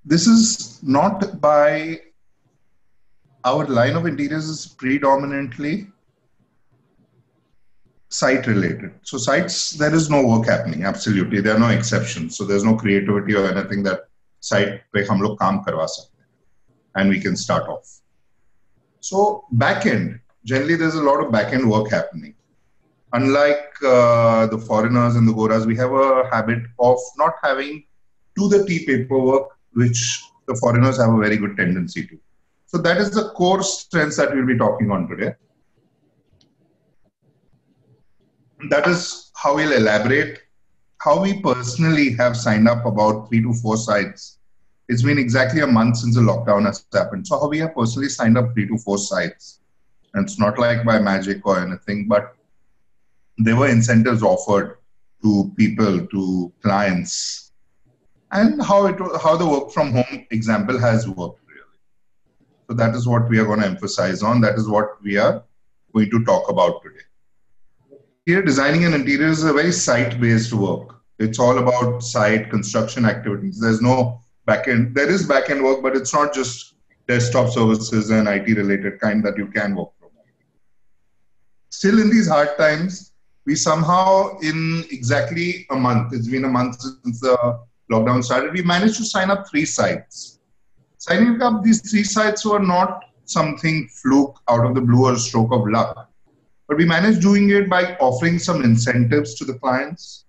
This is not by our line of interiors is predominantly site related. So sites, there is no work happening. Absolutely. There are no exceptions. So there's no creativity or anything that site pe hum log kaam karwa sakte hain and we can start off. So back end, generally there's a lot of back end work happening. Unlike the foreigners and the Goras, we have a habit of not having to the T paperwork, which the foreigners have a very good tendency to. So that is the core strengths that we'll be talking on today. That is how we'll elaborate how we personally have signed up about 3 to 4 sites. It's been exactly a month since the lockdown has happened. So how we have personally signed up 3 to 4 sites. And it's not like by magic or anything, but there were incentives offered to people, to clients, and how the work from home example has worked really. So that is what we are going to emphasize on. That is what we are going to talk about today. Here, designing an interior is a very site-based work. It's all about site construction activities. There's no back-end. There is back-end work, but it's not just desktop services and IT-related kind that you can work from. Still, in these hard times, we somehow, in exactly a month, it's been a month since the lockdown started, we managed to sign up 3 sites. Signing up these 3 sites were not something fluke out of the blue or a stroke of luck. But we managed doing it by offering some incentives to the clients,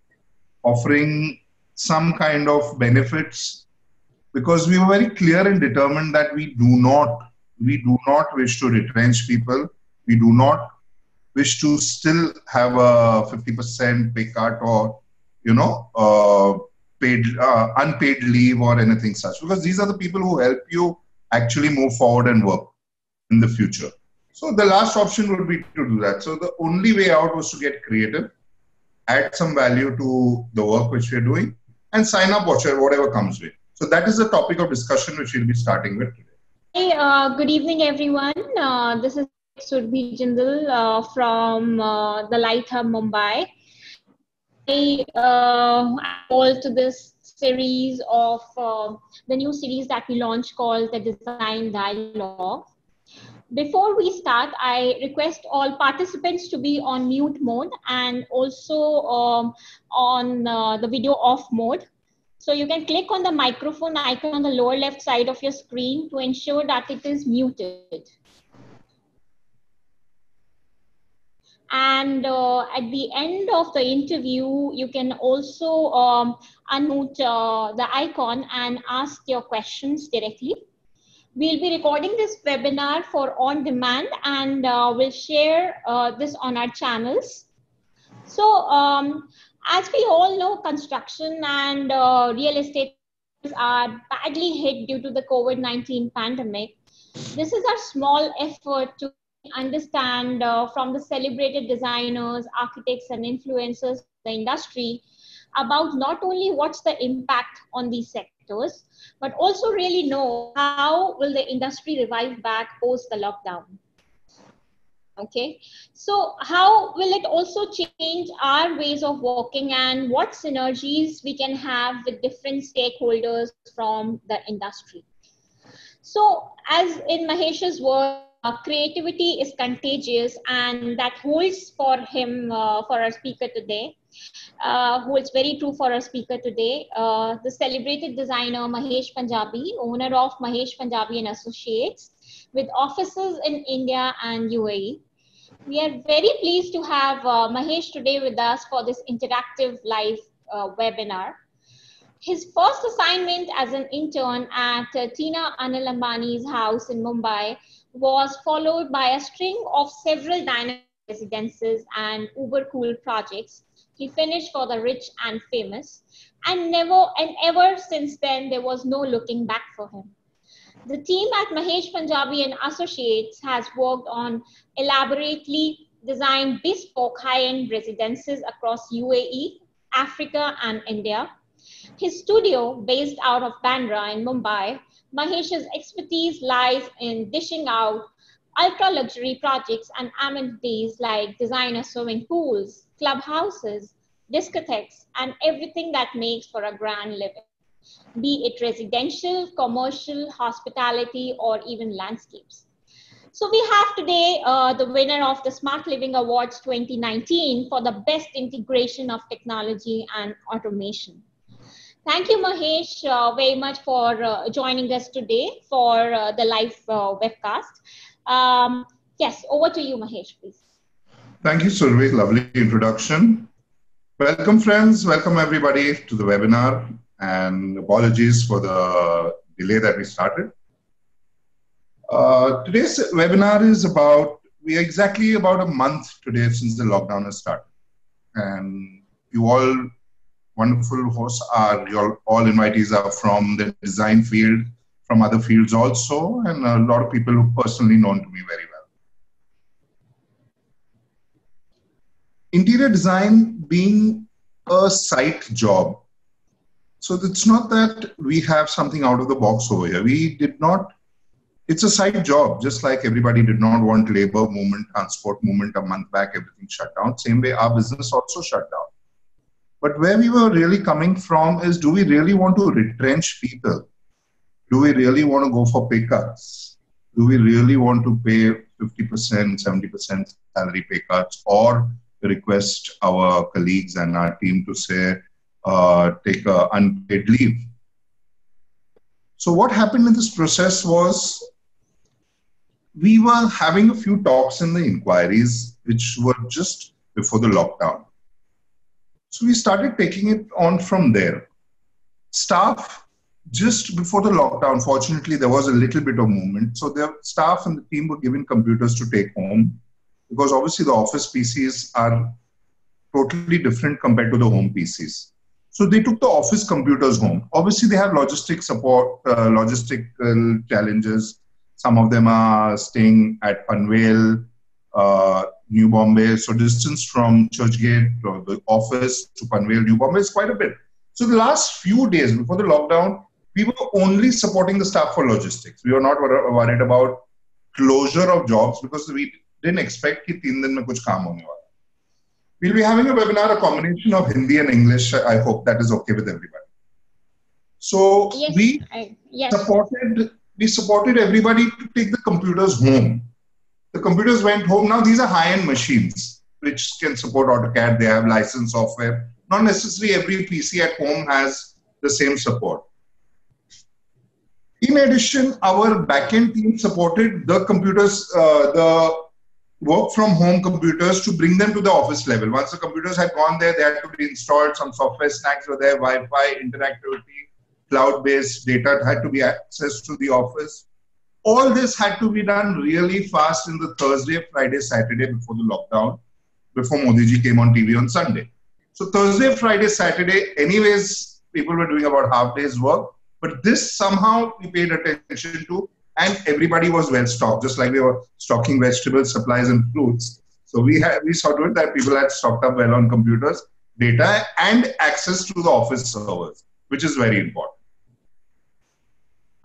offering some kind of benefits, because we were very clear and determined that we do not wish to retrench people. We do not wish to still have a 50% pay cut or, unpaid leave or anything such, because these are the people who help you actually move forward and work in the future. So the last option would be to do that. So the only way out was to get creative, add some value to the work which we're doing, and sign up whatever comes with. So that is the topic of discussion which we'll be starting with today. Hey, good evening, everyone. This is Surbhi Jindal from the Light Hub Mumbai. I'm called to this series of the new series that we launched called the Design Dialogue. Before we start, I request all participants to be on mute mode and also on the video off mode. So you can click on the microphone icon on the lower left side of your screen to ensure that it is muted. And at the end of the interview, you can also unmute the icon and ask your questions directly. We'll be recording this webinar for on demand and we'll share this on our channels. So as we all know, construction and real estate are badly hit due to the COVID-19 pandemic. This is our small effort to understand from the celebrated designers, architects, and influencers in the industry about not only what's the impact on these sectors, but also really know how will the industry revive back post the lockdown. Okay, so how will it also change our ways of working and what synergies we can have with different stakeholders from the industry? So as in Mahesh's word, creativity is contagious, and that holds for him, for our speaker today, holds very true for our speaker today, the celebrated designer Mahesh Punjabi, owner of Mahesh Punjabi and Associates, with offices in India and UAE. We are very pleased to have Mahesh today with us for this interactive live webinar. His first assignment as an intern at Tina Anil Ambani's house in Mumbai was followed by a string of several dynamic residences and uber cool projects. He finished for the rich and famous, and ever since then, there was no looking back for him. The team at Mahesh Punjabi and Associates has worked on elaborately designed bespoke high-end residences across UAE, Africa, and India. His studio, based out of Bandra in Mumbai, Mahesh's expertise lies in dishing out ultra-luxury projects and amenities like designer swimming pools, clubhouses, discotheques, and everything that makes for a grand living. be it residential, commercial, hospitality, or even landscapes. So we have today the winner of the Smart Living Awards 2019 for the best integration of technology and automation. Thank you, Mahesh, very much for joining us today for the live webcast. Yes, over to you, Mahesh, please. Thank you, Survi. Lovely introduction. Welcome, friends. Welcome, everybody, to the webinar. And apologies for the delay that we started. Today's webinar is we are exactly about a month today since the lockdown has started. And you all wonderful hosts all invitees are from the design field, from other fields also, and a lot of people who personally known to me very well. Interior design being a site job. So it's not that we have something out of the box over here. It's a side job, just like everybody did not want labor movement, transport movement a month back, everything shut down. Same way our business also shut down. But where we were really coming from is, do we really want to retrench people? Do we really want to go for pay cuts? Do we really want to pay 50%, 70% salary pay cuts, or request our colleagues and our team to say, take unpaid leave? So what happened in this process was, we were having a few talks in the inquiries, which were just before the lockdown. So we started taking it on from there. Staff, just before the lockdown, fortunately, there was a little bit of movement. So the staff and the team were given computers to take home, because obviously the office PCs are totally different compared to the home PCs. So they took the office computers home. Obviously, they have logistic support, logistical challenges. Some of them are staying at Panvel, New Bombay. So distance from Churchgate, the office to Panvel, New Bombay is quite a bit. So the last few days before the lockdown, we were only supporting the staff for logistics. We were not worried about closure of jobs, because we didn't expect that 3 days mein kuch kaam hone wala. We'll be having a webinar, a combination of Hindi and English. I hope that is okay with everybody. So yes, we supported everybody to take the computers home. The computers went home. Now these are high-end machines which can support AutoCAD. They have licensed software. Not necessarily every PC at home has the same support. In addition, our backend team supported the computers, the work from home computers, to bring them to the office level. Once the computers had gone there, they had to be installed. Some software snacks were there, Wi-Fi, interactivity, cloud-based data had to be accessed to the office. All this had to be done really fast in the Thursday, Friday, Saturday before the lockdown, before Modi ji came on TV on Sunday. So Thursday, Friday, Saturday, anyways, people were doing about half day's work. But this somehow we paid attention to, and everybody was well stocked, just like we were stocking vegetables, supplies, and fruits. So we saw to it that people had stocked up well on computers, data, and access to the office servers, which is very important.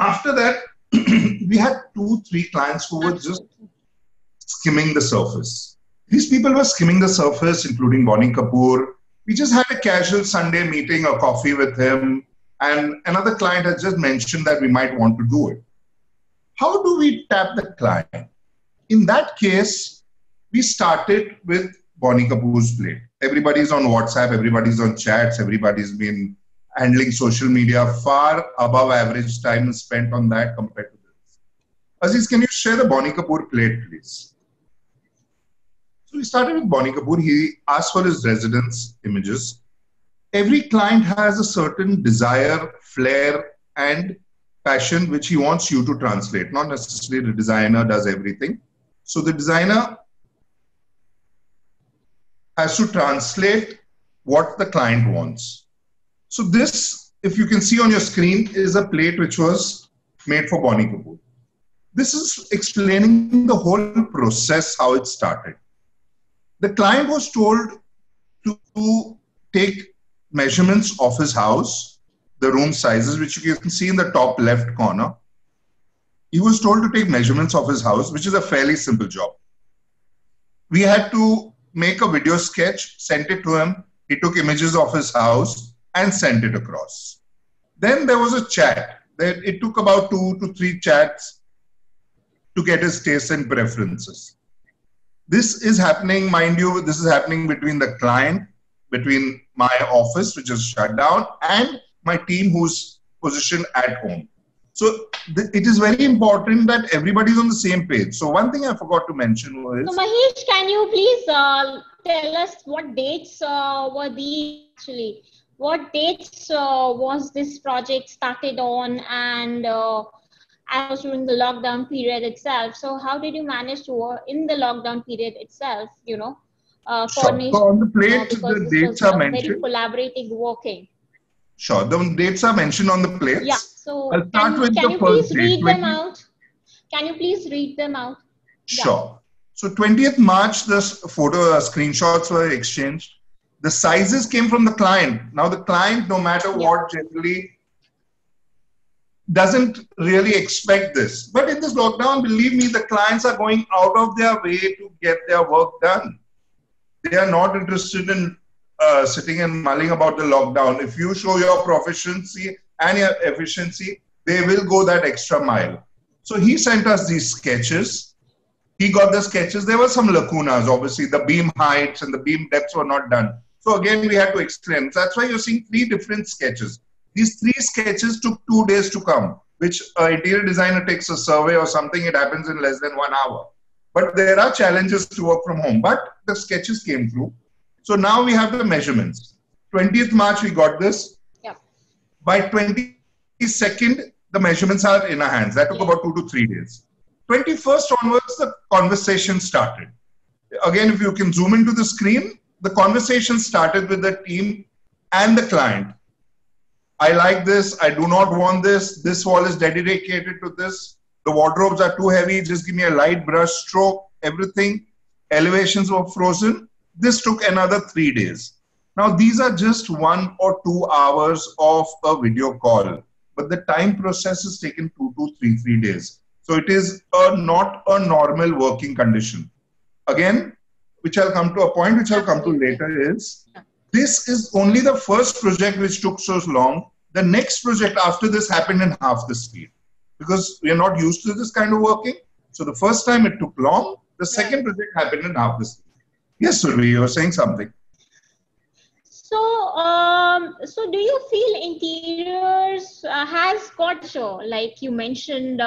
After that, we had 2-3 clients who were just skimming the surface. These people were skimming the surface, including Bonnie Kapoor. We just had a casual Sunday meeting, a coffee with him, and another client had just mentioned that we might want to do it. How do we tap the client? In that case, we started with Bonnie Kapoor's plate. Everybody's on WhatsApp, everybody's on chats, everybody's been handling social media. Far above average time is spent on that compared to this. Aziz, can you share the Bonnie Kapoor plate, please? So we started with Bonnie Kapoor. He asked for his residence images. Every client has a certain desire, flair, and passion which he wants you to translate. Not necessarily the designer does everything. So the designer has to translate what the client wants. So this, if you can see on your screen, is a plate which was made for Bonnie Kapoor. This is explaining the whole process, how it started. The client was told to take measurements of his house, the room sizes, which you can see in the top left corner. He was told to take measurements of his house, which is a fairly simple job. We had to make a video sketch, sent it to him. He took images of his house and sent it across. Then there was a chat. It took about 2 to 3 chats to get his tastes and preferences. This is happening, mind you, this is happening between the client, between my office, which is shut down, and my team who's positioned at home. So it is very important that everybody's on the same page. So one thing I forgot to mention was... So Mahesh, can you please tell us what dates were these actually? What dates was this project started on, and as during the lockdown period itself? So how did you manage to work in the lockdown period itself, coordination? So on the plate, the dates are mentioned. Very collaborative working. Sure, the dates are mentioned on the plates. Yeah, so I'll start with can the you first please date. read them out? Can you please read them out? Sure. So 20th March, the photo screenshots were exchanged. The sizes came from the client. Now the client, no matter what, generally doesn't really expect this. But in this lockdown, believe me, the clients are going out of their way to get their work done. They are not interested in sitting and mulling about the lockdown. If you show your proficiency and your efficiency, they will go that extra mile. So he sent us these sketches. He got the sketches. There were some lacunas, obviously. The beam heights and the beam depths were not done. So again, we had to explain. That's why you're seeing 3 different sketches. These 3 sketches took 2 days to come, which an interior designer takes a survey or something. It happens in less than 1 hour. But there are challenges to work from home. But the sketches came through. So now we have the measurements. 20th March, we got this. Yeah. By 22nd, the measurements are in our hands. That took about 2 to 3 days. 21st onwards, the conversation started. Again, if you can zoom into the screen, the conversation started with the team and the client. I like this. I do not want this. This wall is dedicated to this. The wardrobes are too heavy. Just give me a light brush stroke, everything. Elevations were frozen. This took another 3 days. Now, these are just 1 or 2 hours of a video call, but the time process is taken 2 to 3 days. So it is not a normal working condition. Again, which I'll come to a point, which I'll come to later is, this is only the first project which took so long. The next project after this happened in half the speed because we are not used to this kind of working. So the first time it took long, the second project happened in half the speed. Yes, Survi, you were saying something. So do you feel interiors has got show? Like you mentioned,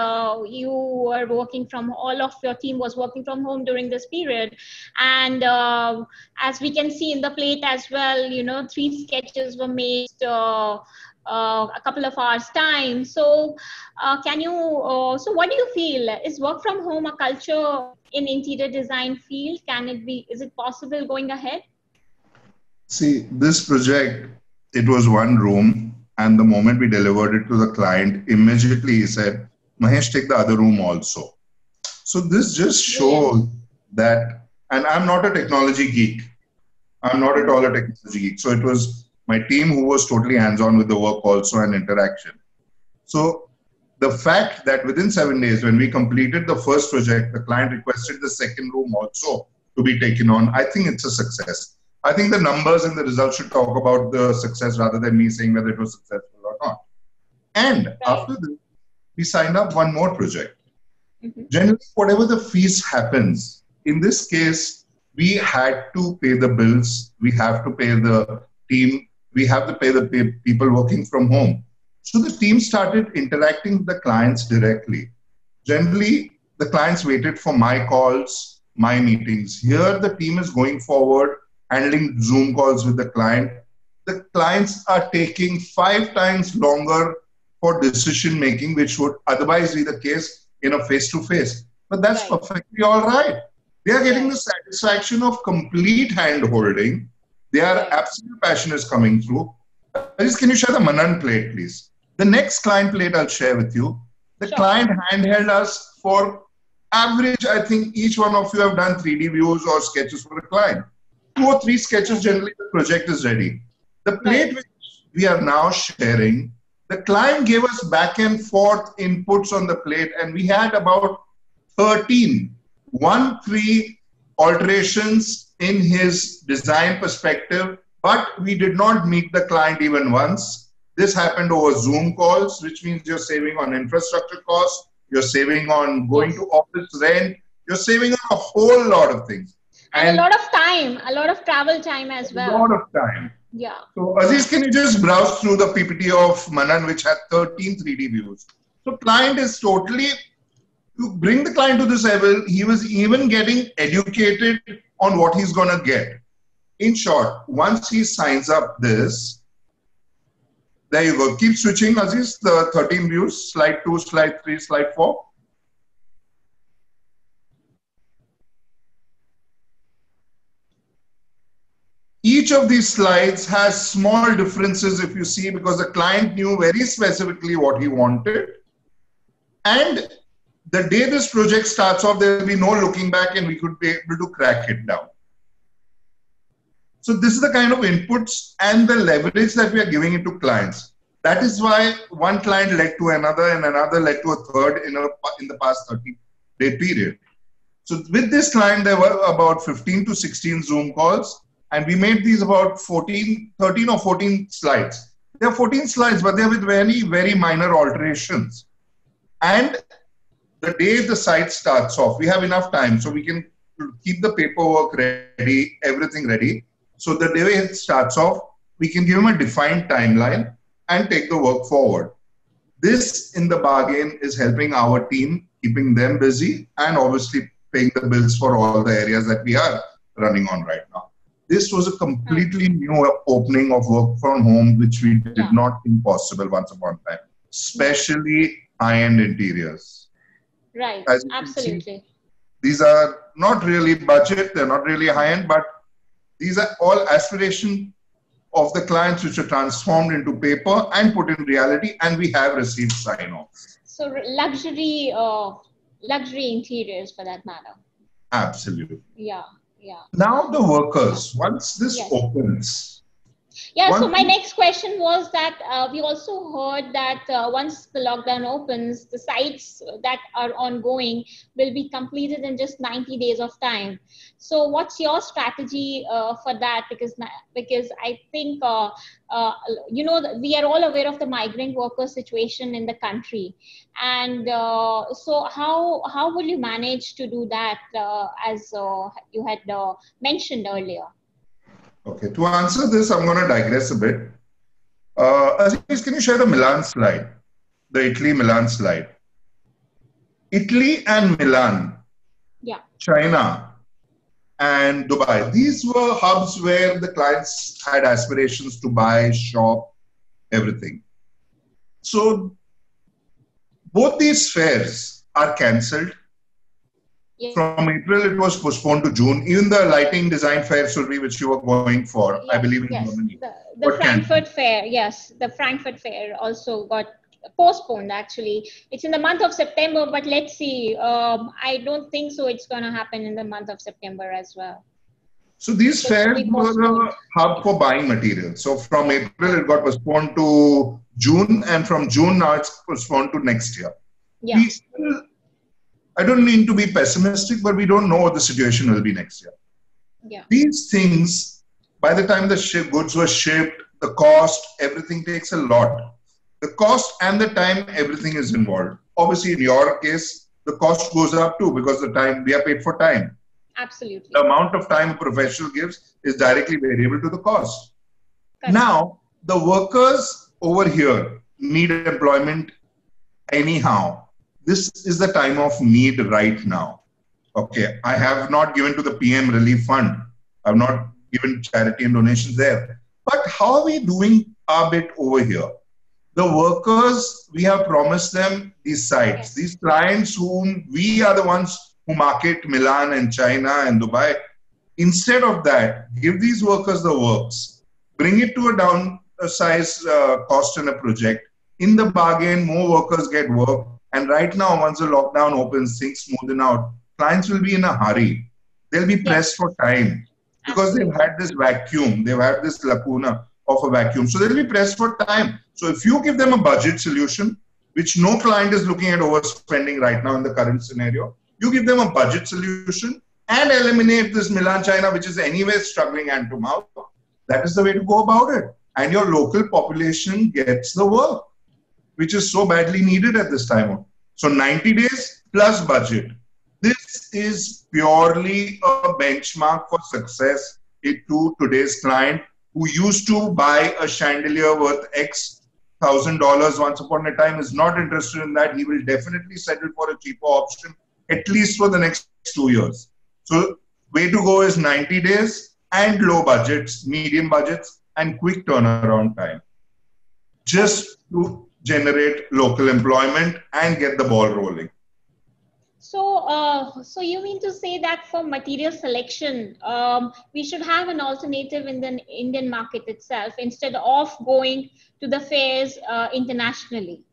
you were working from, all of your team was working from home during this period. And as we can see in the plate as well, 3 sketches were made a couple of hours time. So so what do you feel? Is work from home a culture in interior design field? Is it possible going ahead? See, this project, it was 1 room, and the moment we delivered it to the client, immediately he said, Mahesh, take the other room also. So this just shows that, and I'm not a technology geek. I'm not at all a technology geek. So it was my team who was totally hands-on with the work also and interaction. So the fact that within 7 days, when we completed the first project, the client requested the second room also to be taken on, I think it's a success. I think the numbers and the results should talk about the success rather than me saying whether it was successful or not. And after this, we signed up 1 more project. Generally, whatever the fees happens, in this case, we had to pay the bills, we have to pay the team, we have to pay the people working from home. So the team started interacting with the clients directly. Generally, the clients waited for my calls, my meetings. Here, the team is going forward, handling Zoom calls with the client. The clients are taking 5 times longer for decision making, which would otherwise be the case in a face-to-face. But that's perfectly all right. They are getting the satisfaction of complete hand-holding. Their absolute passion is coming through. Can you share the Manan plate, please? The next client plate I'll share with you. The client handheld us for average, I think each one of you have done 3D views or sketches for the client. 2 or 3 sketches, generally the project is ready. The plate which we are now sharing, the client gave us back and forth inputs on the plate, and we had about 13 alterations in his design perspective, but we did not meet the client even once. This happened over Zoom calls, which means you're saving on infrastructure costs, you're saving on going to office rent, you're saving on a whole lot of things. And a lot of time, a lot of travel time as well. A lot of time. Yeah. So Aziz, can you just browse through the PPT of Manan, which had 13 3D views? So client is totally, to bring the client to this level, he was even getting educated on what he's going to get. In short, once he signs up this, there you go. Keep switching, Aziz, the 13 views, slide 2, slide 3, slide 4. Each of these slides has small differences, if you see, because the client knew very specifically what he wanted. And the day this project starts off, there will be no looking back and we could be able to crack it down. So this is the kind of inputs and the leverage that we are giving it to clients. That is why one client led to another and another led to a third in the past 30-day period. So with this client, there were about 15 to 16 Zoom calls. And we made these about 13 or 14 slides. There are 14 slides, but they're with very, very minor alterations. And the day the site starts off, we have enough time. So we can keep the paperwork ready, everything ready. So the day it starts off, we can give them a defined timeline and take the work forward. This, in the bargain, is helping our team, keeping them busy, and obviously paying the bills for all the areas that we are running on right now. This was a completely new opening of work from home, which we did not think possible once upon a time, especially high-end interiors. Right, absolutely. See, these are not really budget, they're not really high-end, but these are all aspirations of the clients which are transformed into paper and put in reality, and we have received sign-offs. So luxury interiors for that matter. Absolutely. Yeah. Yeah. Now the workers, once this opens. Yeah, so my next question was that we also heard that once the lockdown opens, the sites that are ongoing will be completed in just 90 days of time. So what's your strategy for that? Because I think, you know, we are all aware of the migrant worker situation in the country. And so how will you manage to do that as you had mentioned earlier? Okay, to answer this, I'm going to digress a bit. Aziz, can you share the Milan slide? The Italy-Milan slide. Italy and Milan, China and Dubai. These were hubs where the clients had aspirations to buy, shop, everything. So both these fairs are cancelled. From April, it was postponed to June. Even the lighting design fair, Survi, which you were going for, I believe in Germany. The Frankfurt fair, the Frankfurt fair also got postponed actually. It's in the month of September, but let's see. I don't think so it's going to happen in the month of September as well. So these fairs were a hub for buying materials. So from April, it got postponed to June, and from June, now it's postponed to next year. Yeah. We still, I don't mean to be pessimistic, but we don't know what the situation will be next year. Yeah. These things, by the time the goods were shipped, the cost, everything takes a lot. The cost and the time, everything is involved. Obviously, in your case, the cost goes up too because the time, we are paid for time. Absolutely. The amount of time a professional gives is directly variable to the cost. Correct. Now, the workers over here need employment anyhow. This is the time of need right now. Okay, I have not given to the PM Relief Fund. I have not given charity and donations there. But how are we doing our bit over here? The workers, we have promised them these sites, these clients whom we are the ones who market Milan and China and Dubai. Instead of that, give these workers the works, bring it to a downsized cost in a project. In the bargain, more workers get work. And right now, once the lockdown opens, things smoothen out, clients will be in a hurry. They'll be pressed for time because they've had this vacuum. They've had this lacuna of a vacuum. So they'll be pressed for time. So if you give them a budget solution, which no client is looking at overspending right now in the current scenario, you give them a budget solution and eliminate this Milan, China, which is anyway struggling hand to mouth. That is the way to go about it. and your local population gets the work, which is so badly needed at this time. So 90 days plus budget. This is purely a benchmark for success to today's client who used to buy a chandelier worth X $1,000 once upon a time, is not interested in that. He will definitely settle for a cheaper option, at least for the next 2 years. So way to go is 90 days and low budgets, medium budgets, and quick turnaround time, just to generate local employment and get the ball rolling. So you mean to say that for material selection, we should have an alternative in the Indian market itself instead of going to the fairs internationally?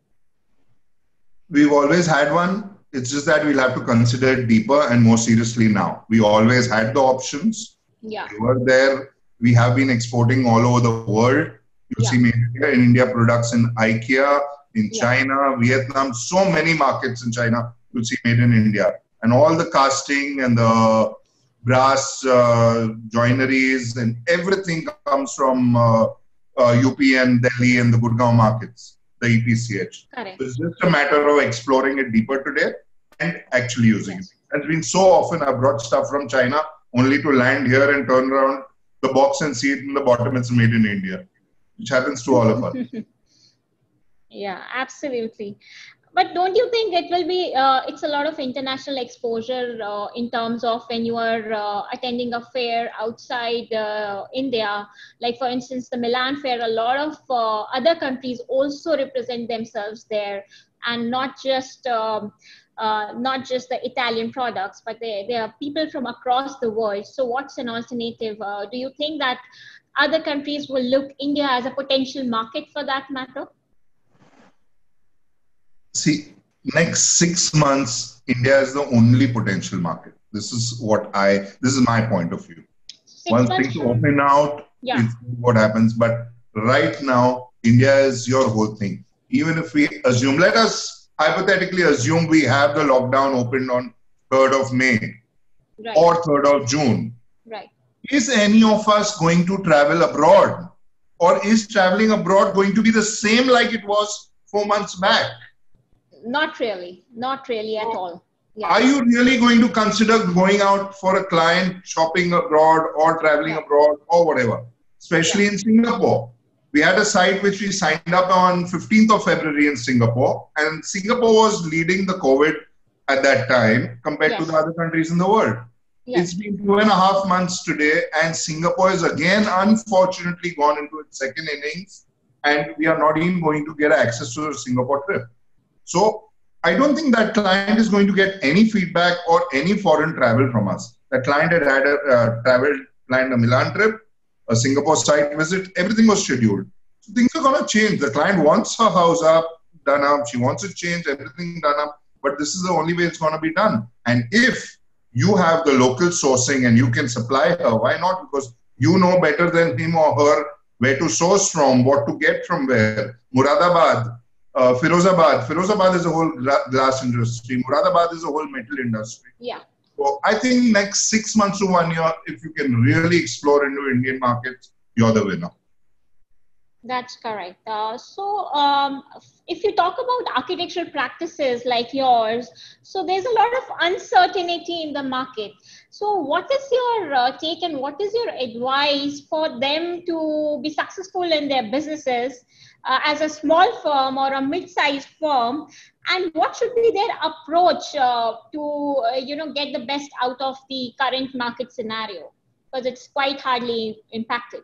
We've always had one. It's just that we'll have to consider it deeper and more seriously now. We always had the options. Yeah. We were there. We have been exporting all over the world. You'll see made in India products in IKEA, in China, Vietnam, so many markets in China. You'll see made in India. And all the casting and the brass joineries and everything comes from UP and Delhi and the Gurgaon markets, the EPCH. Correct. So it's just a matter of exploring it deeper today and actually using it. It's been so often I've brought stuff from China only to land here and turn around the box and see it in the bottom it's made in India, which happens to all of us. Yeah, absolutely. But don't you think it will be, it's a lot of international exposure in terms of when you are attending a fair outside India, like for instance, the Milan fair, a lot of other countries also represent themselves there, and not just the Italian products, but there are people from across the world. So what's an alternative? Do you think that other countries will look India as a potential market for that matter? See, next 6 months, India is the only potential market. This is my point of view. Once things open out, it's what happens. But right now, India is your whole thing. Even if we assume, let us hypothetically assume we have the lockdown opened on 3rd of May or 3rd of June. Right. Is any of us going to travel abroad? Or is traveling abroad going to be the same like it was 4 months back? Not really at all. Yeah. Are you really going to consider going out for a client, shopping abroad or traveling abroad or whatever, especially in Singapore? We had a site which we signed up on 15th of February in Singapore, and Singapore was leading the COVID at that time compared to the other countries in the world. It's been 2.5 months today, and Singapore has again unfortunately gone into its second innings, and we are not even going to get access to the Singapore trip. So I don't think that client is going to get any feedback or any foreign travel from us. That client had planned a Milan trip, a Singapore site visit, everything was scheduled. So things are going to change. The client wants her house done up. She wants to change everything done up. But this is the only way it's going to be done. And if you have the local sourcing and you can supply her, why not? Because you know better than him or her where to source from, what to get from where. Muradabad. Firozabad. Firozabad is a whole glass industry. Muradabad is a whole metal industry. Yeah. So I think next 6 months to 1 year, if you can really explore into Indian markets, you're the winner. That's correct. If you talk about architectural practices like yours, so there's a lot of uncertainty in the market. So what is your take and what is your advice for them to be successful in their businesses as a small firm or a mid-sized firm? And what should be their approach to get the best out of the current market scenario? Because it's quite hardly impacted.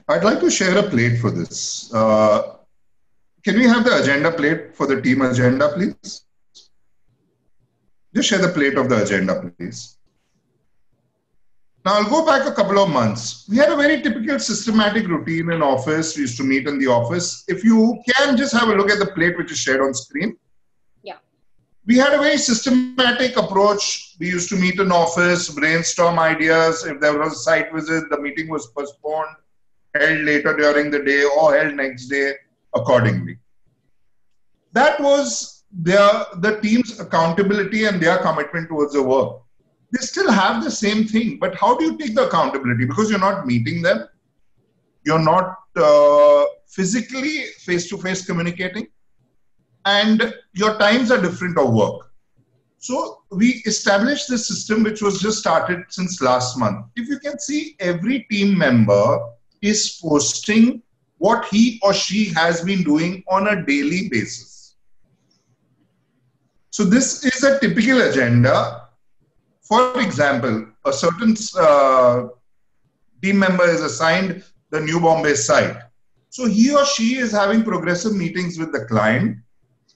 I'd like to share a plate for this. Can we have the agenda plate for the team agenda, please? Just share the plate of the agenda, please. Now, I'll go back a couple of months. We had a very typical systematic routine in office. We used to meet in the office. If you can, just have a look at the plate which is shared on screen. Yeah. We had a very systematic approach. We used to meet in office, brainstorm ideas. If there was a site visit, the meeting was postponed, held later during the day or held next day accordingly. That was the team's accountability and their commitment towards the work. They still have the same thing, but how do you take the accountability? Because you're not meeting them. You're not physically face-to-face communicating, and your times are different of work. So we established this system which was just started since last month. If you can see, every team member is posting what he or she has been doing on a daily basis. So this is a typical agenda. For example, a certain team member is assigned the New Bombay site. So he or she is having progressive meetings with the client,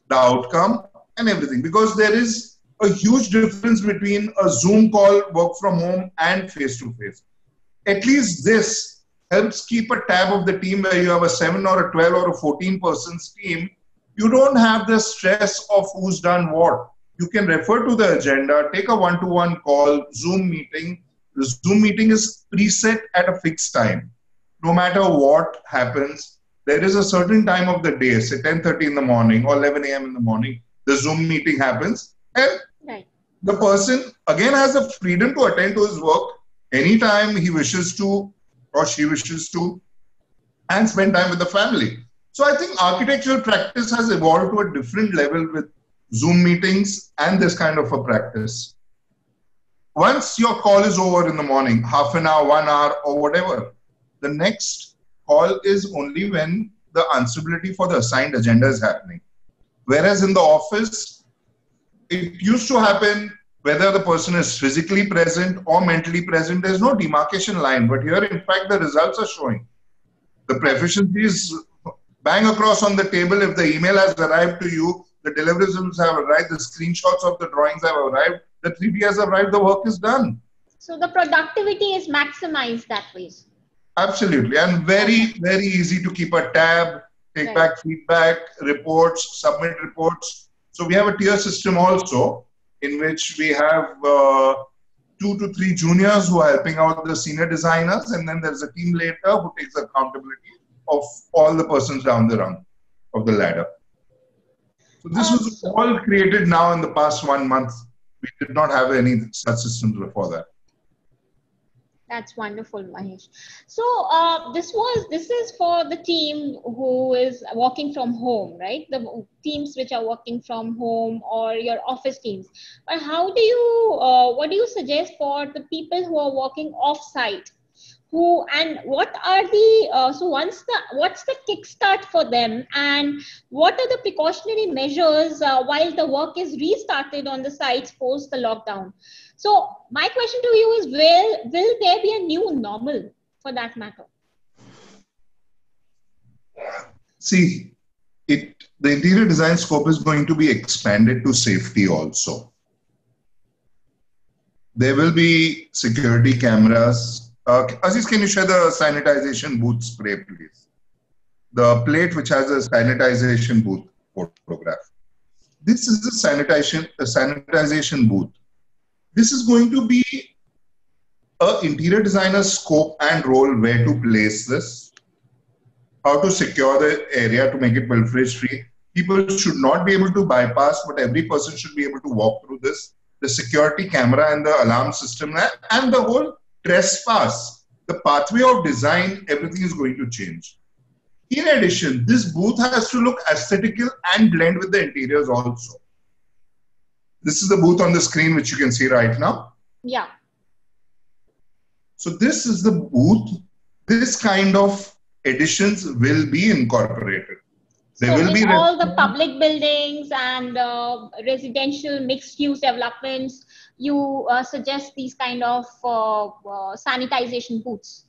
the outcome, and everything, because there is a huge difference between a Zoom call, work from home, and face-to-face. At least this helps keep a tab of the team where you have a 7 or a 12 or a 14 persons team. You don't have the stress of who's done what. You can refer to the agenda, take a one-to-one call, Zoom meeting. The Zoom meeting is preset at a fixed time. No matter what happens, there is a certain time of the day, say 10:30 in the morning or 11 a.m. in the morning, the Zoom meeting happens. And the person again has the freedom to attend to his work anytime he wishes to or she wishes to, and spend time with the family. So I think architectural practice has evolved to a different level with Zoom meetings and this kind of a practice. Once your call is over in the morning, half an hour, 1 hour, or whatever, the next call is only when the answerability for the assigned agenda is happening. Whereas in the office, it used to happen whether the person is physically present or mentally present. There's no demarcation line, but here, in fact, the results are showing. The proficiency is bang across on the table. If the email has arrived to you, the deliverables have arrived, the screenshots of the drawings have arrived, the 3D has arrived, the work is done. So the productivity is maximized that way. Absolutely. And very, very easy to keep a tab, take back feedback, reports, submit reports. So we have a tier system also in which we have 2 to 3 juniors who are helping out the senior designers, and then there's a team later who takes accountability of all the persons down the rung of the ladder. So this was all created now in the past 1 month. We did not have any such systems before that. That's wonderful, Mahesh. So this is for the team who is working from home, right? The teams which are working from home or your office teams. But how do you, what do you suggest for the people who are working off-site? And what are the, so what's the kickstart for them, and what are the precautionary measures while the work is restarted on the sites post the lockdown? So my question to you is, will there be a new normal for that matter? See, the interior design scope is going to be expanded to safety also. There will be security cameras. Aziz, can you share the sanitization booth spray, please? The plate which has a sanitization booth photograph. This is the sanitization booth. This is going to be an interior designer's scope and role, where to place this, how to secure the area to make it pilferage free. People should not be able to bypass, but every person should be able to walk through this. The security camera and the alarm system and the whole trespass, the pathway of design, everything is going to change. In addition, this booth has to look aesthetical and blend with the interiors also. This is the booth on the screen, which you can see right now. Yeah. So this is the booth. This kind of additions will be incorporated. There will be all the public buildings and residential mixed-use developments. You suggest these kind of sanitization booths.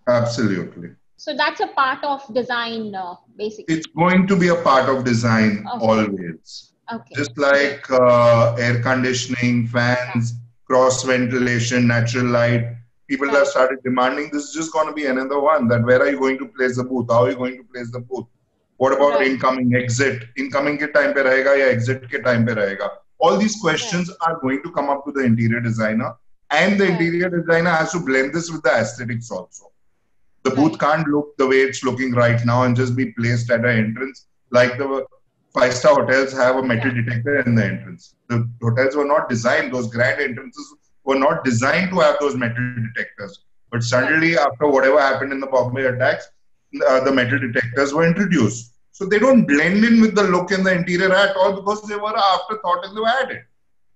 Absolutely. So that's a part of design, basically. It's going to be a part of design always. Okay. Just like air conditioning, fans, cross ventilation, natural light. People have started demanding, this is just going to be another one. That where are you going to place the booth? How are you going to place the booth? What about incoming, exit? Incoming ke time pe rahega ya exit ke time pe rahega? All these questions are going to come up to the interior designer, and the interior designer has to blend this with the aesthetics also. The booth can't look the way it's looking right now and just be placed at an entrance like the 5-star hotels have a metal detector in the entrance. The hotels were not designed, those grand entrances were not designed to have those metal detectors. But suddenly, after whatever happened in the Bombay attacks, the metal detectors were introduced. So they don't blend in with the look in the interior at all because they were an afterthought and they were added.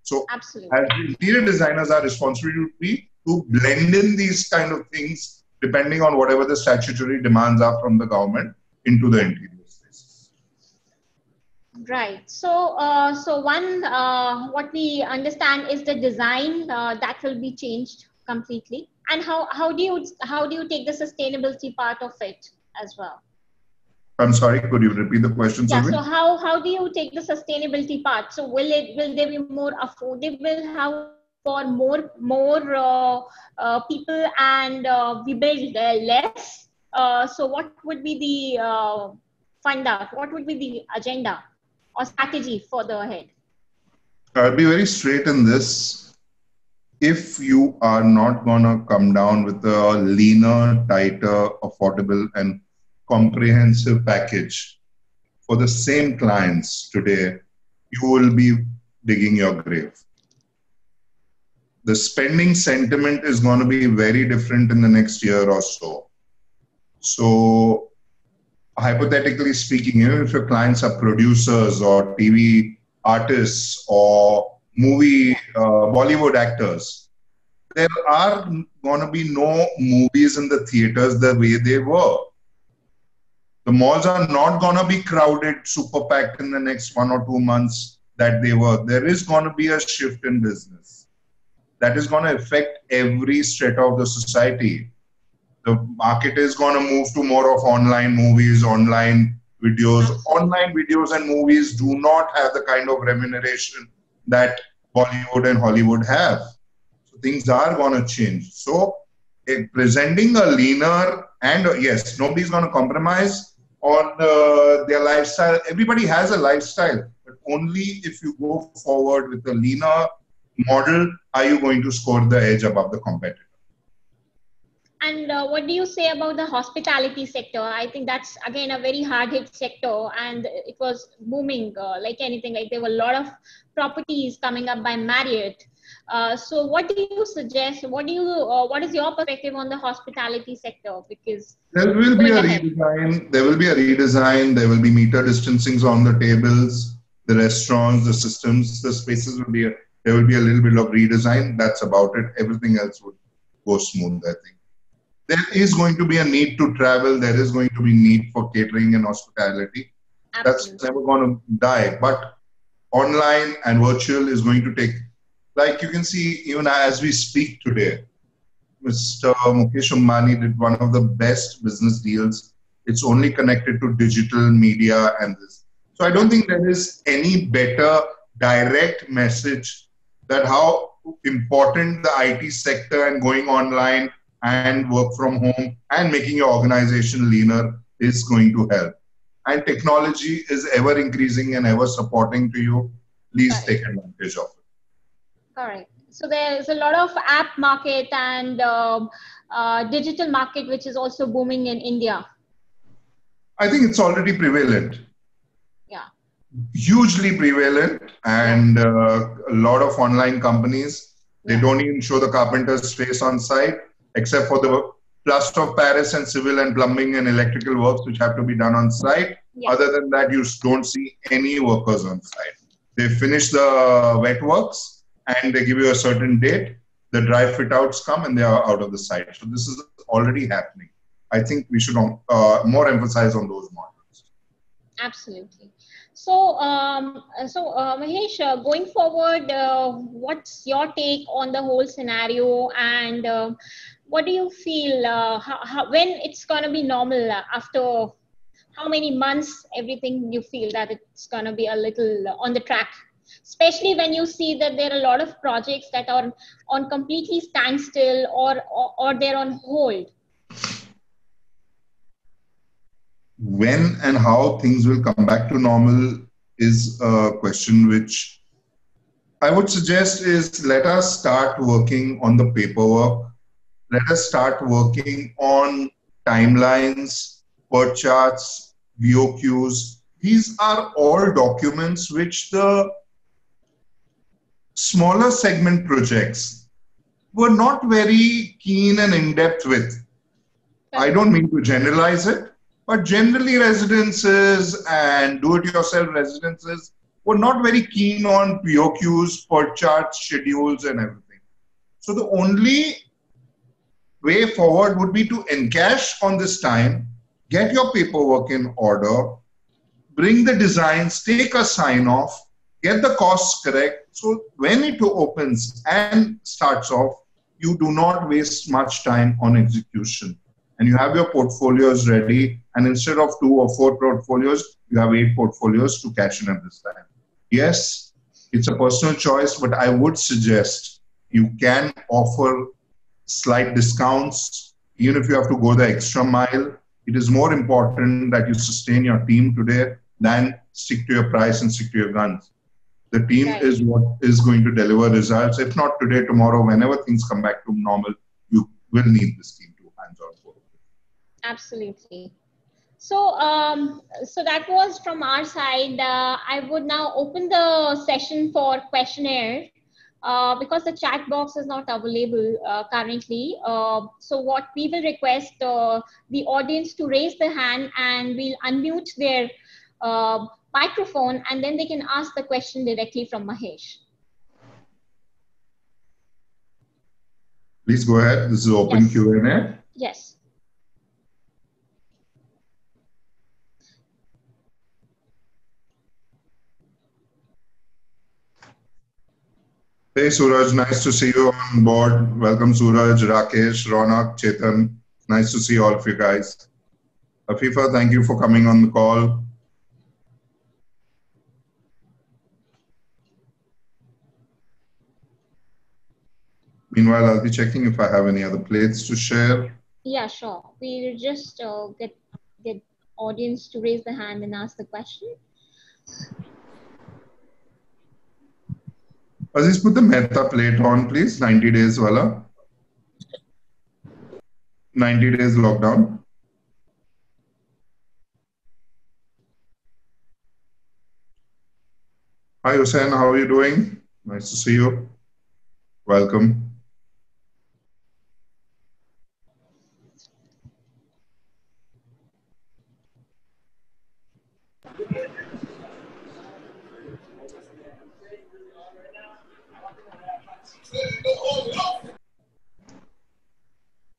So Absolutely. as the interior designers, our responsibility would be to blend in these kind of things depending on whatever the statutory demands are from the government into the interior spaces. Right. So, what we understand is the design that will be changed completely. And how do you take the sustainability part of it as well? I'm sorry, could you repeat the question, Yeah. Sylvie? So how do you take the sustainability part? So will they be more affordable? How for more people and we build less? So what would be the find out? What would be the agenda or strategy for the ahead? I'll be very straight in this. If you are not going to come down with a leaner, tighter, affordable, and comprehensive package for the same clients today, you will be digging your grave. The spending sentiment is going to be very different in the next year or so. So, hypothetically speaking, even if your clients are producers or TV artists or movie Bollywood actors, there are going to be no movies in the theaters the way they were. The malls are not going to be crowded, super packed in the next 1 or 2 months that they were. There is going to be a shift in business that is going to affect every strata of the society. The market is going to move to more of online movies, online videos. Online videos and movies do not have the kind of remuneration that Bollywood and Hollywood have. So things are going to change. So presenting a leaner and yes, nobody's going to compromise on their lifestyle. Everybody has a lifestyle, but only if you go forward with a leaner model are you going to score the edge above the competitor. And what do you say about the hospitality sector? I think that's again a very hard hit sector, and it was booming like anything. Like there were a lot of properties coming up by Marriott. So what do you suggest? What is your perspective on the hospitality sector? Because there will be a redesign. There will be a redesign. There will be meter distancings on the tables, the restaurants, the systems, the spaces will be. There will be a little bit of redesign. That's about it. Everything else would go smooth, I think. There is going to be a need to travel. There is going to be need for catering and hospitality. Absolutely. That's never going to die. But online and virtual is going to take, like you can see, even as we speak today, Mr. Mukesh Ambani did one of the best business deals. It's only connected to digital media and this. So I don't think there is any better direct message that how important the IT sector and going online and work from home and making your organization leaner is going to help. And technology is ever increasing and ever supporting to you. Please take advantage of it. Correct. So there's a lot of app market and digital market, which is also booming in India. I think it's already prevalent. Yeah. Hugely prevalent, and a lot of online companies, they don't even show the carpenter's face on site, except for the plaster of Paris and civil and plumbing and electrical works which have to be done on site. Yes. Other than that, you don't see any workers on site. They finish the wet works and they give you a certain date. The dry fit outs come and they are out of the site. So this is already happening. I think we should more emphasize on those models. Absolutely. So, Mahesh, going forward, what's your take on the whole scenario, and what do you feel when it's going to be normal after how many months? Everything you feel that it's going to be a little on the track, especially when you see that there are a lot of projects that are on completely standstill or they're on hold. When and how things will come back to normal is a question which I would suggest is let us start working on the paperwork. Let us start working on timelines, PERT charts, BOQs. These are all documents which the smaller segment projects were not very keen and in-depth with. I don't mean to generalize it. But generally residences and do-it-yourself residences were not very keen on POQs, per charts, schedules and everything. So the only way forward would be to encash on this time, get your paperwork in order, bring the designs, take a sign off, get the costs correct. So when it opens and starts off, you do not waste much time on execution. And you have your portfolios ready. And instead of 2 or 4 portfolios, you have 8 portfolios to cash in at this time. Yes, it's a personal choice, but I would suggest you can offer slight discounts, even if you have to go the extra mile. It is more important that you sustain your team today than stick to your price and stick to your guns. The team is what is going to deliver results. If not today, tomorrow, whenever things come back to normal, you will need this team to hands-on. Absolutely. So, so that was from our side. I would now open the session for questionnaire because the chat box is not available currently. So what we will request the audience to raise their hand and we'll unmute their microphone and then they can ask the question directly from Mahesh. Please go ahead. This is open Q&A. Yes. Hey Suraj, nice to see you on board. Welcome Suraj, Rakesh, Ronak, Chetan. Nice to see all of you guys. Afifa, thank you for coming on the call. Meanwhile, I'll be checking if I have any other plates to share. Yeah, sure. We'll just get audience to raise the hand and ask the question. Aziz, put the Meta plate on, please. 90 days wala. 90 days lockdown. Hi, Hussain. How are you doing? Nice to see you. Welcome.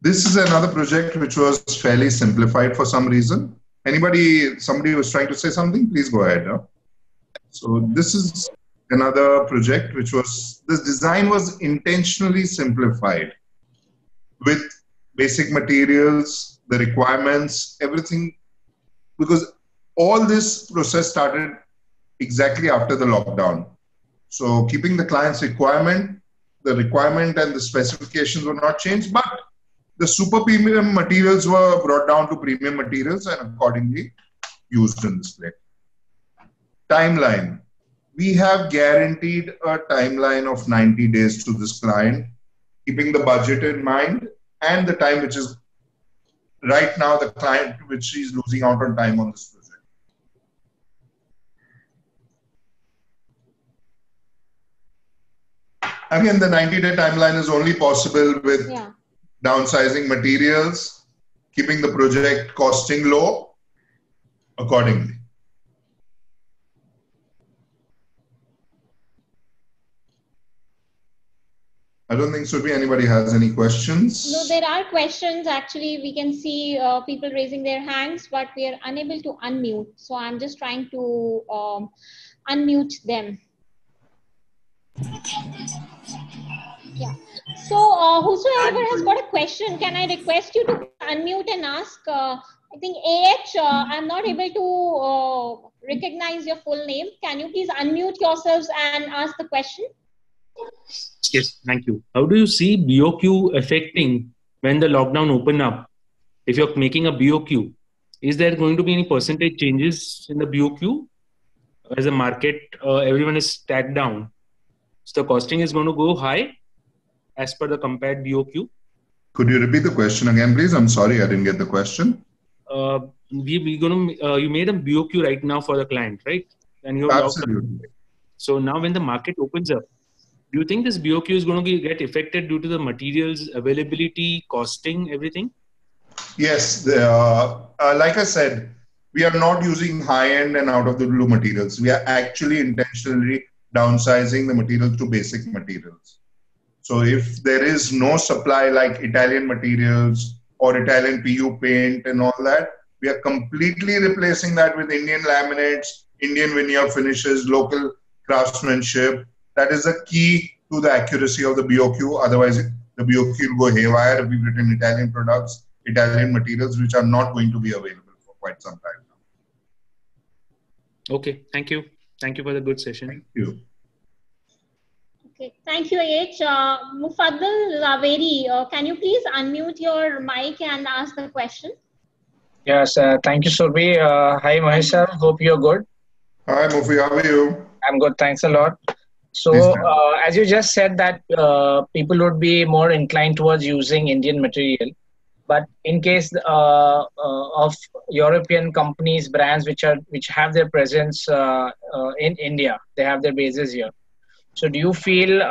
This is another project which was fairly simplified for some reason. Somebody was trying to say something? Please go ahead. Huh? So this is another project which this design was intentionally simplified with basic materials, the requirements, everything, because all this process started exactly after the lockdown. So keeping the client's requirement, the requirement and the specifications were not changed, but the super premium materials were brought down to premium materials and accordingly used in this plate. Timeline. We have guaranteed a timeline of 90 days to this client, keeping the budget in mind and the time which is right now the client which is losing out on time on this project. Again, the 90-day timeline is only possible with downsizing materials, keeping the project costing low accordingly. I don't think Surbi anybody has any questions. No, there are questions. Actually, we can see people raising their hands, but we are unable to unmute. So I'm just trying to unmute them. Yeah. So whosoever has got a question, can I request you to unmute and ask? I think I'm not able to recognize your full name. Can you please unmute yourselves and ask the question? Yes, thank you. How do you see BOQ affecting when the lockdown open up? If you're making a BOQ, is there going to be any percentage changes in the BOQ? As a market, everyone is stacked down. So the costing is going to go high as per the compared BOQ. Could you repeat the question again, please? I'm sorry, I didn't get the question. You made a BOQ right now for the client, right? And you have Absolutely. So now when the market opens up, do you think this BOQ is going to get affected due to the materials availability, costing, everything? Yes, like I said, we are not using high-end and out-of-the-blue materials. We are actually intentionally downsizing the materials to basic materials. So if there is no supply like Italian materials or Italian PU paint and all that, we are completely replacing that with Indian laminates, Indian veneer finishes, local craftsmanship. That is the key to the accuracy of the BOQ. Otherwise, the BOQ will go haywire if we've written Italian products, Italian materials, which are not going to be available for quite some time now. Okay, thank you. Thank you for the good session. Thank you. Okay, thank you, H. Mufaddal Zaveri, can you please unmute your mic and ask the question? Yes, thank you, Surbhi. Hi, Mahesh sir. Hope you're good. Hi, Mufi. How are you? I'm good. Thanks a lot. So, as you just said that people would be more inclined towards using Indian material, but in case of European companies, brands which have their presence in India, they have their bases here. So, do you feel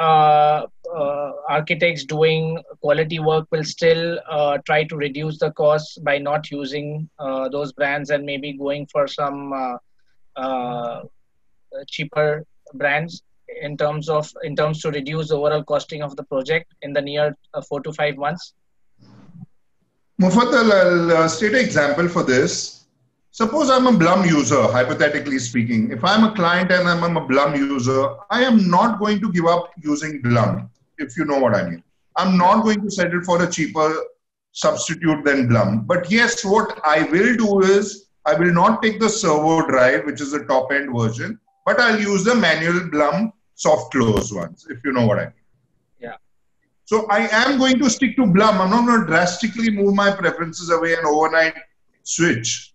architects doing quality work will still try to reduce the costs by not using those brands and maybe going for some cheaper brands in terms to reduce the overall costing of the project in the near 4 to 5 months? Mufaddal, I'll state an example for this. Suppose I'm a Blum user, hypothetically speaking. If I'm a client and I'm a Blum user, I am not going to give up using Blum, if you know what I mean. I'm not going to settle for a cheaper substitute than Blum. But yes, what I will do is, I will not take the servo drive, which is the top-end version, but I'll use the manual Blum soft close ones, if you know what I mean. Yeah. So I am going to stick to Blum. I'm not going to drastically move my preferences away and overnight switch.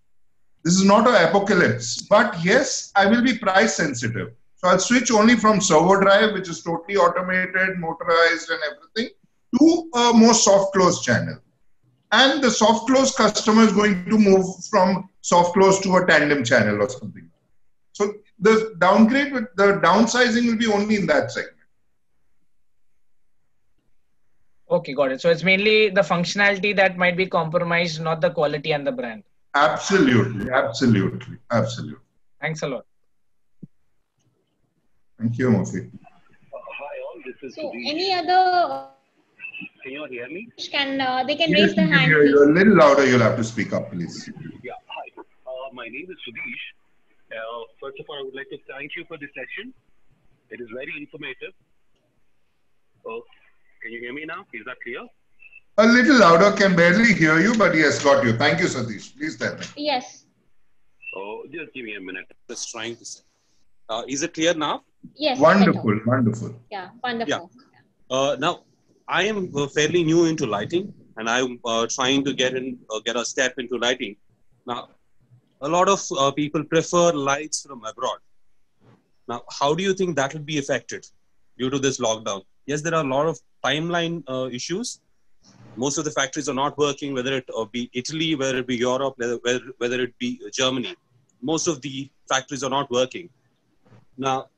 This is not an apocalypse, but yes, I will be price sensitive. So I'll switch only from servo drive, which is totally automated, motorized and everything, to a more soft close channel. And the soft close customer is going to move from soft close to a tandem channel or something. So the downgrade, with the downsizing will be only in that segment. Okay, got it. So it's mainly the functionality that might be compromised, not the quality and the brand. Absolutely, absolutely, absolutely. Thanks a lot. Thank you, Mufi. Hi all, this is So Sudheer. any other Can you all hear me? they can raise their hand, A please. little louder, you'll have to speak up, please. Yeah, hi. My name is Sudheer. First of all, I would like to thank you for this session. It is very informative. Can you hear me now? Is that clear? A little louder, can barely hear you, but yes, got you. Thank you, Satish. Please tell me. Yes. Oh, just give me a minute. Just trying to say. Is it clear now? Yes. Wonderful, better. wonderful. Yeah, wonderful. Now, I am fairly new into lighting, and I'm trying to get a step into lighting. Now, a lot of people prefer lights from abroad. Now, how do you think that will be affected due to this lockdown? Yes, there are a lot of timeline issues. Most of the factories are not working, whether it be Italy, whether it be Europe, whether it be Germany. Most of the factories are not working. Now,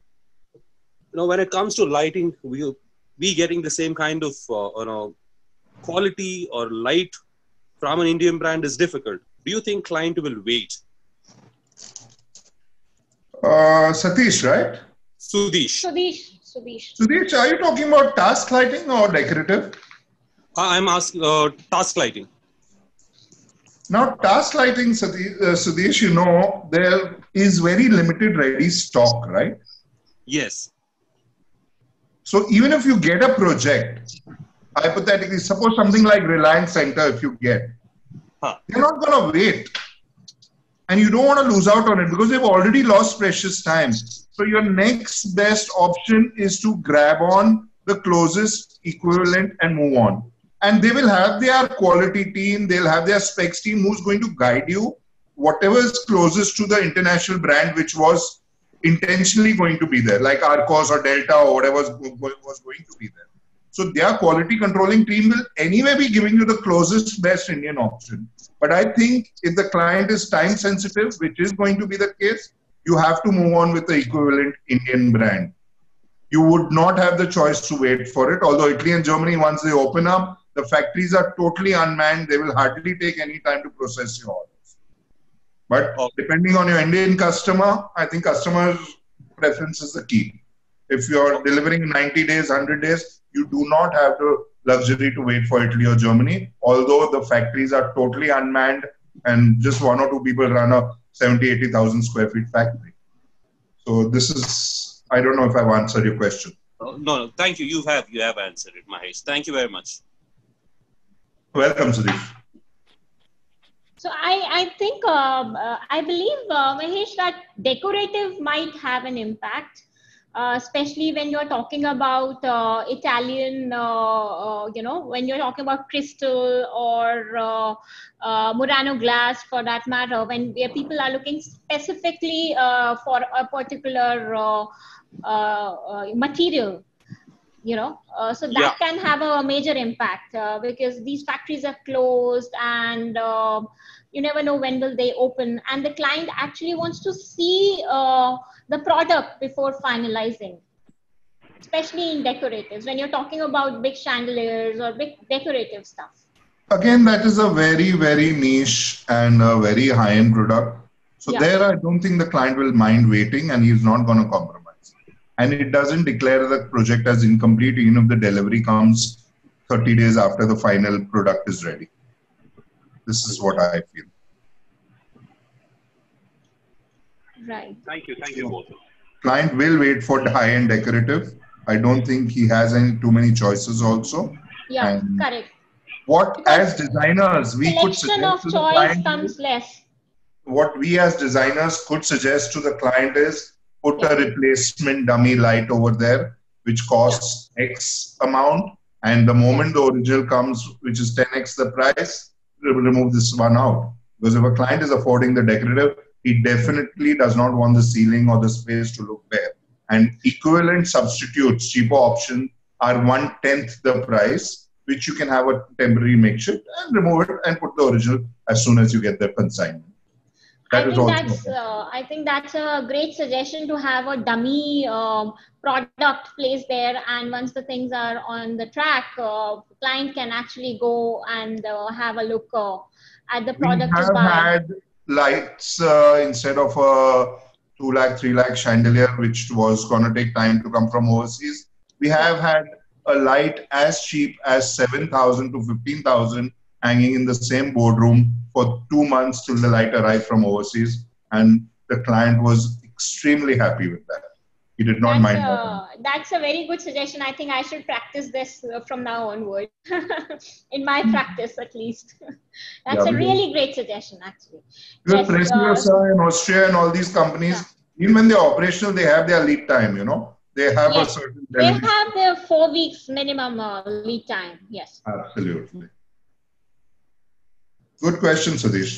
when it comes to lighting, we getting the same kind of quality or light from an Indian brand is difficult. Do you think client will wait? Satish, right? Sudesh. Sudesh, are you talking about task lighting or decorative? I'm asking task lighting. Now, task lighting, Sudesh, there is very limited ready stock, right? Yes. So even if you get a project, hypothetically, suppose something like Reliance Center, if you get, they're not going to wait. And you don't want to lose out on it because they've already lost precious time. So your next best option is to grab on the closest equivalent and move on. And they will have their quality team, they'll have their specs team who's going to guide you, whatever is closest to the international brand, which was intentionally going to be there, like Arcos or Delta or whatever was going to be there. So their quality controlling team will anyway be giving you the closest best Indian option. But I think if the client is time sensitive, which is going to be the case, you have to move on with the equivalent Indian brand. You would not have the choice to wait for it. Although Italy and Germany, once they open up, The factories are totally unmanned. They will hardly take any time to process your orders. But depending on your Indian customer, I think customer preference is the key. If you're delivering 90 days, 100 days, you do not have the luxury to wait for Italy or Germany, although the factories are totally unmanned and just one or two people run a 70, 80,000 square feet factory. So this is, I don't know if I've answered your question. No, thank you. You have answered it, Mahesh. Thank you very much. Welcome, Sudeep. So I think, I believe, Mahesh, that decorative might have an impact, especially when you're talking about Italian, when you're talking about crystal or Murano glass for that matter, where people are looking specifically for a particular material. So that can have a major impact because these factories are closed and you never know when will they open, and the client actually wants to see the product before finalizing, especially in decoratives when you're talking about big chandeliers or big decorative stuff. Again, that is a very, very niche and a very high-end product. So there, I don't think the client will mind waiting, and he's not going to compromise. And it doesn't declare the project as incomplete even if the delivery comes 30 days after the final product is ready. This is what I feel. Right. Thank you both. Client will wait for the high-end decorative. I don't think he has too many choices also. Yeah, and correct. What Because as designers we could selection suggest of to the choice client, comes less. what we as designers could suggest to the client is put a replacement dummy light over there, which costs X amount. And the moment the original comes, which is 10X the price, remove this one out. Because if a client is affording the decorative, he definitely does not want the ceiling or the space to look bare. And equivalent substitutes, cheaper option, are 1/10 the price, which you can have a temporary makeshift and remove it and put the original as soon as you get the consignment. I think that's a great suggestion to have a dummy product placed there, and once the things are on the track, client can actually go and have a look at the product to buy. We have had lights instead of a 2 lakh, 3 lakh chandelier, which was going to take time to come from overseas. We have had a light as cheap as 7,000 to 15,000 hanging in the same boardroom for 2 months till the light arrived from overseas, and the client was extremely happy with that. He did not mind that. That's a very good suggestion. I think I should practice this from now onward, in my practice at least. That's a really great suggestion, actually. Because Preciosa and Austria and all these companies, even when they're operational, they have their lead time, They have a certain delivery. They have their 4 weeks minimum lead time, yes. Absolutely. Good question, Sadish.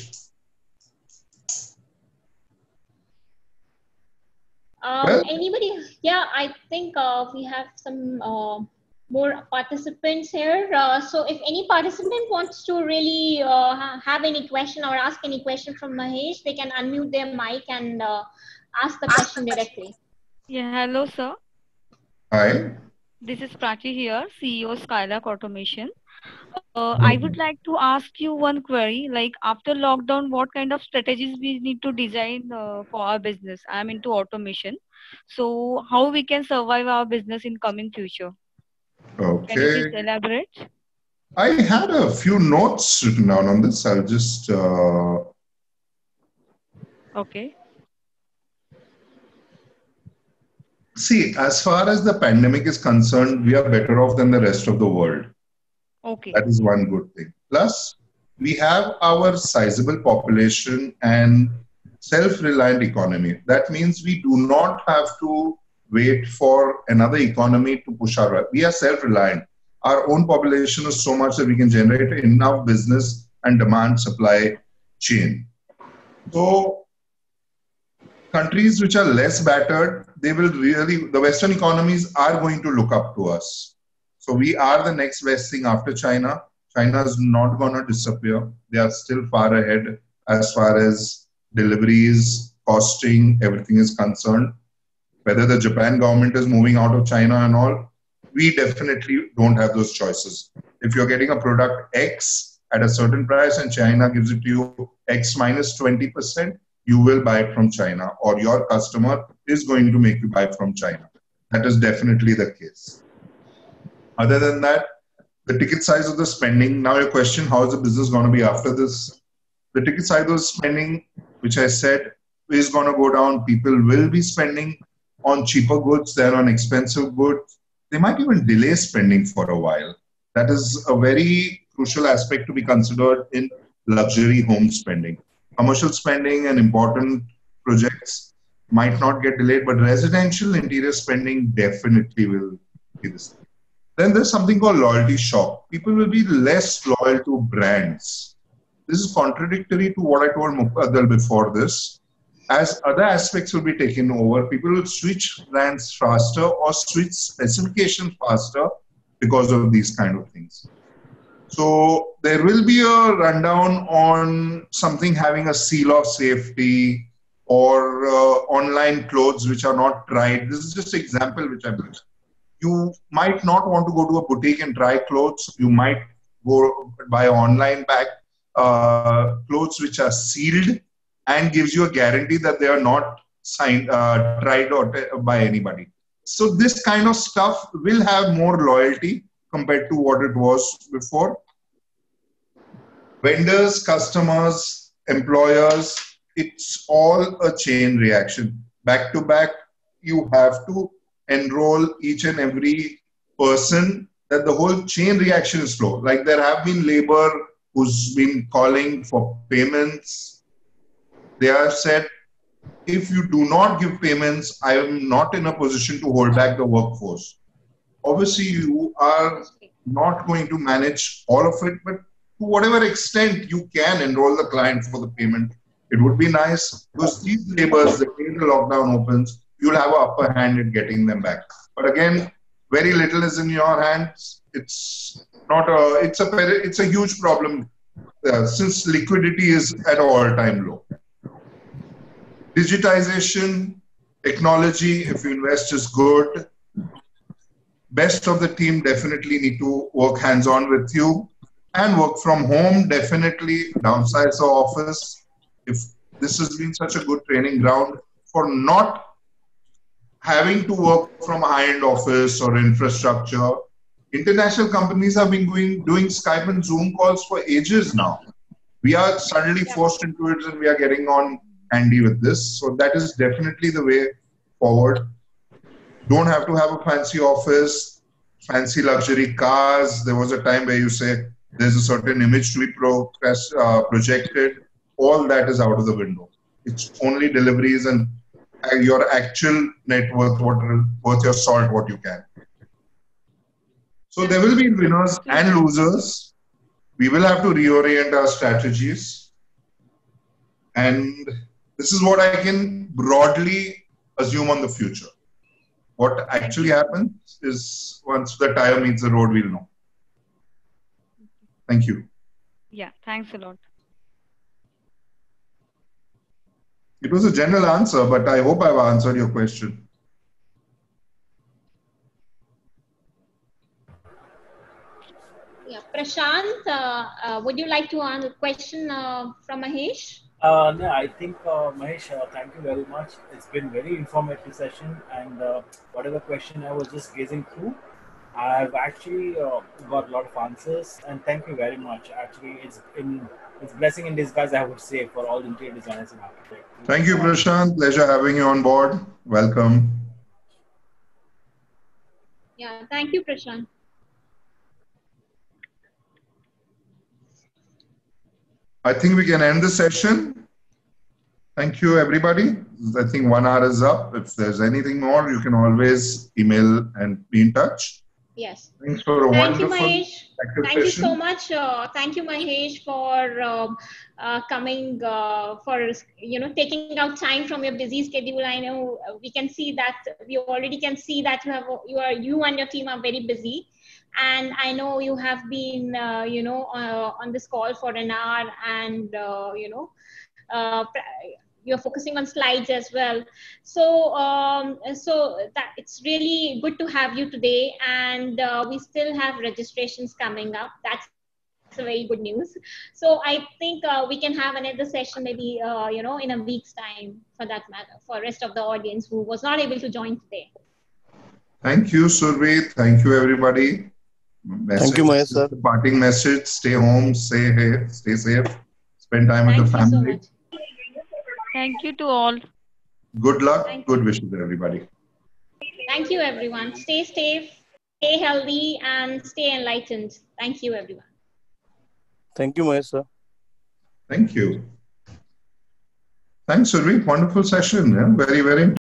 Anybody? Yeah, I think we have some more participants here. So if any participant wants to really have any question or ask any question from Mahesh, they can unmute their mic and ask the question directly. Yeah, hello, sir. Hi. This is Prachi here, CEO Skylark Automation. I would like to ask you one query, like after lockdown, what kind of strategies we need to design for our business? I'm into automation. So how we can survive our business in coming future? Okay. Can you please elaborate? I had a few notes written down on this. I'll just... Okay. See, as far as the pandemic is concerned, we are better off than the rest of the world. Okay. That is one good thing. Plus, we have our sizable population and self-reliant economy. That means we do not have to wait for another economy to push our way. We are self-reliant. Our own population is so much that we can generate enough business and demand supply chain. So, countries which are less battered, they will really, the Western economies are going to look up to us. So we are the next best thing after China. China is not going to disappear. They are still far ahead as far as deliveries, costing, everything is concerned. Whether the Japan government is moving out of China and all, we definitely don't have those choices. If you're getting a product X at a certain price and China gives it to you X minus 20%, you will buy it from China, or your customer is going to make you buy from China. That is definitely the case. Other than that, the ticket size of the spending. Now your question, how is the business going to be after this? The ticket size of the spending, which I said, is going to go down. People will be spending on cheaper goods than on expensive goods. They might even delay spending for a while. That is a very crucial aspect to be considered in luxury home spending. Commercial spending and important projects might not get delayed, but residential interior spending definitely will be the same. Then there's something called loyalty shock. People will be less loyal to brands. This is contradictory to what I told Muqaddal before this. As other aspects will be taken over, people will switch brands faster or switch specifications faster because of these kind of things. So there will be a rundown on something having a seal of safety, or online clothes which are not tried. This is just an example which I believe. You might not want to go to a boutique and try clothes. You might go buy online bag clothes which are sealed and gives you a guarantee that they are not signed, tried or by anybody. So this kind of stuff will have more loyalty compared to what it was before. Vendors, customers, employers, it's all a chain reaction. Back to back, you have to enroll each and every person, that the whole chain reaction is slow. Like there have been labor who's been calling for payments. They have said, if you do not give payments, I am not in a position to hold back the workforce. Obviously, you are not going to manage all of it, but to whatever extent you can enroll the client for the payment, it would be nice, because these laborers, the day the lockdown opens, you'll have an upper hand in getting them back. But again, very little is in your hands. It's not a, it's a huge problem since liquidity is at an all-time low. Digitization, technology, if you invest, is good. Best of the team definitely need to work hands-on with you, and work from home, definitely downsize the office. If this has been such a good training ground for not having to work from a high-end office or infrastructure. International companies have been doing Skype and Zoom calls for ages now. We are suddenly forced into it, and we are getting on handy with this. So that is definitely the way forward. Don't have to have a fancy office, fancy luxury cars. There was a time where you say there's a certain image to be projected. All that is out of the window. It's only deliveries and your actual net worth, worth your salt, what you can. So there will be winners and losers. We will have to reorient our strategies. And this is what I can broadly assume on the future. What actually happens is once the tire meets the road, we'll know. Thank you. Yeah, thanks a lot. It was a general answer, but I hope I've answered your question. Yeah, Prashant, would you like to answer a question from Mahesh? No, I think Mahesh, thank you very much. It's been very informative session, and whatever question I was just gazing through, I've actually got a lot of answers, and thank you very much. Actually, it's blessing in disguise, I would say, for all interior designers and architects. Thank you, Prashant. Pleasure having you on board. Welcome. Yeah, thank you, Prashant. I think we can end the session. Thank you, everybody. I think 1 hour is up. If there's anything more, you can always email and be in touch. Yes. Thanks for a wonderful Mahesh. Thank session. you so much. Thank you, Mahesh, for coming, for taking out time from your busy schedule. I know we can see that we already can see that you and your team are very busy. And I know you have been, on this call for an hour, and you're focusing on slides as well. So that it's really good to have you today, and we still have registrations coming up. That's a very good news. So I think we can have another session maybe in a week's time, for that matter, for rest of the audience who was not able to join today. Thank you, Survi. Thank you, everybody. Thank you, Mahesh sir. The parting message: stay home, stay safe, spend time with the family. So Thank you to all. Good luck, good wishes, everybody. Thank you, everyone. Stay safe, stay healthy, and stay enlightened. Thank you, everyone. Thank you, Mahesh sir. Thank you. Thanks, Survi. Wonderful session. Yeah? Very, very